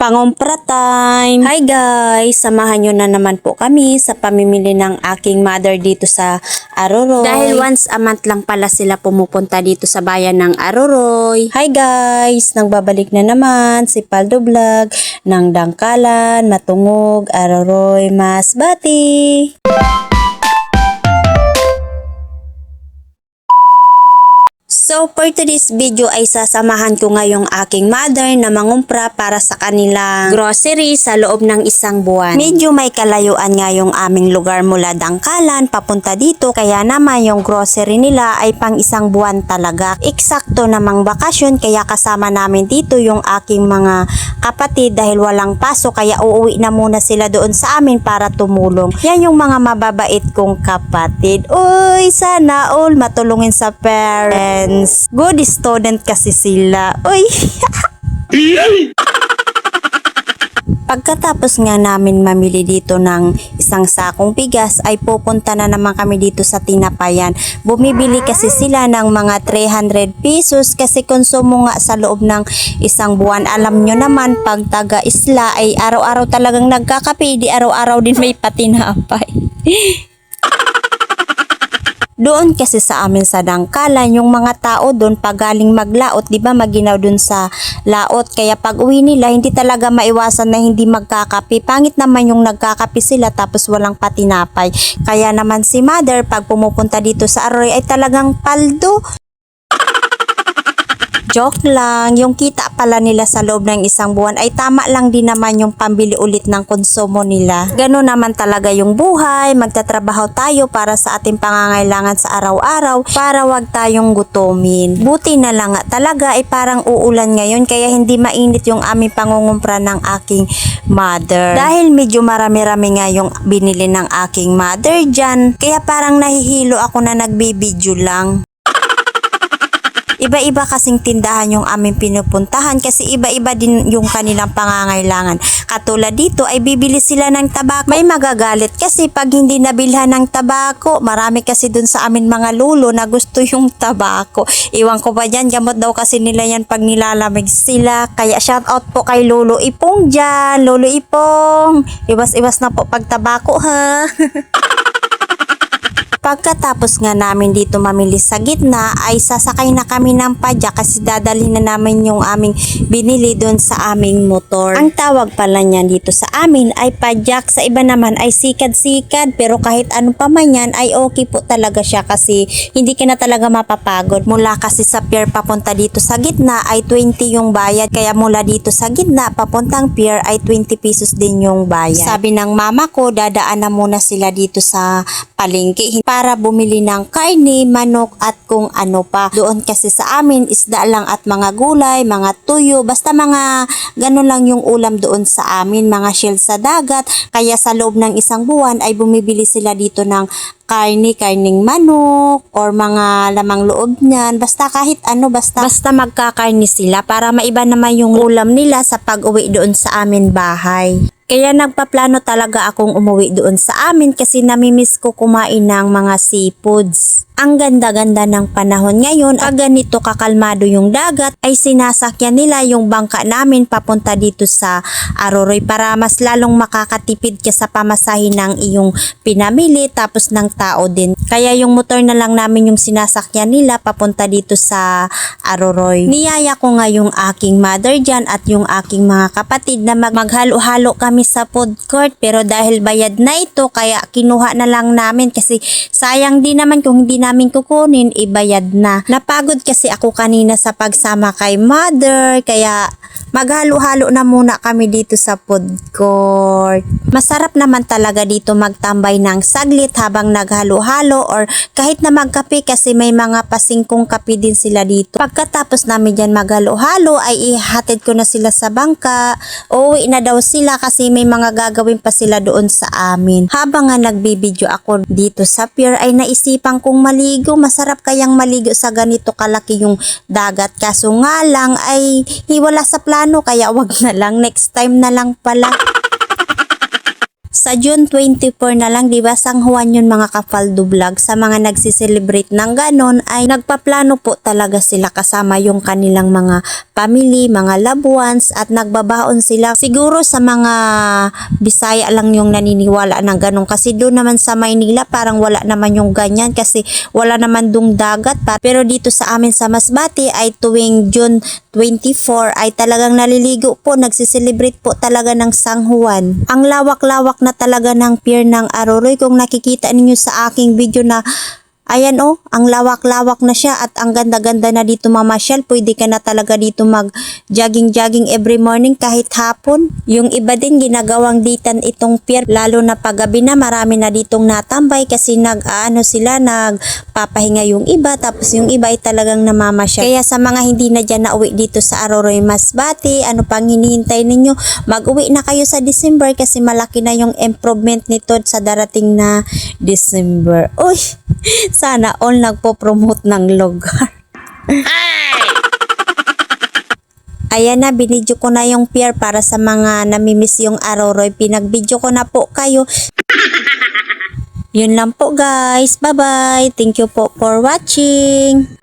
Pangumpra time! Hi guys! Samahan nyo na naman po kami sa pamimili ng aking mother dito sa Aroroy. Dahil once a month lang pala sila pumupunta dito sa bayan ng Aroroy. Hi guys! Nagbabalik na naman si Paldo Vlog ng Dangkalan, Matungog, Aroroy, Masbati. So for today's video ay sasamahan ko ngayong aking mother na mangumpra para sa kanilang grocery sa loob ng isang buwan. Medyo may kalayuan nga yung aming lugar mula Dangkalan papunta dito, kaya naman yung grocery nila ay pang isang buwan talaga. Eksakto namang bakasyon, kaya kasama namin dito yung aking mga kapatid dahil walang pasok, kaya uuwi na muna sila doon sa amin para tumulong. Yan yung mga mababait kong kapatid. Uy, sana all matulungin sa parents. Good student kasi sila. Uy! Pagkatapos nga namin mamili dito ng isang sakong bigas ay pupunta na naman kami dito sa Tinapayan. Bumibili kasi sila ng mga 300 pesos kasi konsumo nga sa loob ng isang buwan. Alam nyo naman pag taga-isla ay araw-araw talagang nagkakape, di araw-araw din may patinapay. Doon kasi sa amin sa Dangkalan, yung mga tao doon pag galing maglaot, di ba maginaw doon sa laot. Kaya pag uwi nila, hindi talaga maiwasan na hindi magkakape. Pangit naman yung nagkakape sila tapos walang patinapay. Kaya naman si mother, pag pumupunta dito sa Aroroy ay talagang paldo. Joke lang, yung kita pala nila sa loob ng isang buwan ay tama lang din naman yung pambili ulit ng konsumo nila. Gano'n naman talaga yung buhay, magtatrabaho tayo para sa ating pangangailangan sa araw-araw para wag tayong gutumin. Buti na lang nga talaga ay parang uulan ngayon kaya hindi mainit yung aming pangungumpra ng aking mother. Dahil medyo marami-rami nga yung binili ng aking mother dyan, kaya parang nahihilo ako na nagbibideo lang. Iba-iba kasing tindahan yung aming pinupuntahan kasi iba-iba din yung kanilang pangangailangan. Katulad dito ay bibili sila ng tabako. May magagalit kasi pag hindi nabilhan ng tabako, marami kasi dun sa amin mga lulo na gusto yung tabako. Iwan ko ba dyan, gamot daw kasi nila yan pag nilalamig sila. Kaya shout out po kay Lolo Ipong dyan. Lolo Ipong, iwas-iwas na po pag tabako ha. Pagkatapos nga namin dito mamili sa gitna ay sasakay na kami ng padyak kasi dadalhin na namin yung aming binili doon sa aming motor. Ang tawag pala niyan dito sa amin ay padyak, sa iba naman ay sikad-sikad, pero kahit ano pa man yan ay okay po talaga siya kasi hindi ka na talaga mapapagod. Mula kasi sa pier papunta dito sa gitna ay 20 yung bayad, kaya mula dito sa gitna papuntang pier ay 20 pesos din yung bayad. Sabi ng mama ko dadaan na muna sila dito sa palengke para bumili ng karne, manok at kung ano pa. Doon kasi sa amin isda lang at mga gulay, mga tuyo, basta mga ganun lang yung ulam doon sa amin, mga shell sa dagat. Kaya sa loob ng isang buwan ay bumibili sila dito ng karning manok or mga lamang loob niyan, basta kahit ano, basta magkakarni sila para maiba naman yung ulam nila sa pag-uwi doon sa amin bahay. Kaya nagpaplano talaga akong umuwi doon sa amin kasi namimiss ko kumain ng mga seafoods. Ang ganda-ganda ng panahon ngayon, pag ganito kakalmado yung dagat, ay sinasakyan nila yung bangka namin papunta dito sa Aroroy para mas lalong makakatipid ka sa pamasahin ng iyong pinamili tapos ng tao din. Kaya yung motor na lang namin yung sinasakyan nila papunta dito sa Aroroy. Niyaya ko nga yung aking mother dyan at yung aking mga kapatid na maghalo-halo kami sa food court, pero dahil bayad na ito kaya kinuha na lang namin kasi sayang din naman kung hindi namin kukunin, ibayad na. Napagod kasi ako kanina sa pagsama kay mother, kaya maghalo-halo na muna kami dito sa food court. Masarap naman talaga dito magtambay ng saglit habang naghalo-halo or kahit na magkape kasi may mga pasingkong kape din sila dito. Pagkatapos namin dyan maghalo-halo ay ihatid ko na sila sa bangka. Uuwi na daw sila kasi may mga gagawin pa sila doon sa amin. Habang nga nagbibideo ako dito sa pier ay naisipan kong maligo. Masarap kayang maligo sa ganito kalaki yung dagat. Kaso nga lang ay wala sa plano kaya wag na lang. Next time na lang pala. Sa June 24 na lang, di ba, San Juan yun mga ka-Faldo Vlog. Sa mga nagsiselebrate ng ganon ay nagpaplano po talaga sila kasama yung kanilang mga family, mga loved ones at nagbabaon sila. Siguro sa mga Bisaya lang yung naniniwala ng ganon kasi doon naman sa Maynila parang wala naman yung ganyan kasi wala naman dong dagat. Pero dito sa amin sa Masbate ay tuwing June 24 ay talagang naliligo po, nagsiselebrate po talaga ng San Juan. Ang lawak-lawak na talaga ng pier ng Aroroy. Kung nakikita ninyo sa aking video na ayan oh, ang lawak-lawak na siya at ang ganda-ganda na dito mamasyal. Pwede ka na talaga dito mag-jogging-jogging every morning kahit hapon. Yung iba din ginagawang ditan itong pier, lalo na paggabi na marami na ditong natambay kasi sila nagpapahinga yung iba tapos yung iba ay talagang namamasyal. Kaya sa mga hindi na dyan nauwi dito sa Aroroy Masbate, ano pang hinihintay ninyo? Mag-uwi na kayo sa December kasi malaki na yung improvement nito sa darating na December. Uy! Sana all nagpo-promote ng lugar. Ayan na, binidyo ko na yung pier para sa mga namimiss yung Aroroy. Pinagbidyo ko na po kayo. Yun lang po guys. Bye-bye. Thank you po for watching.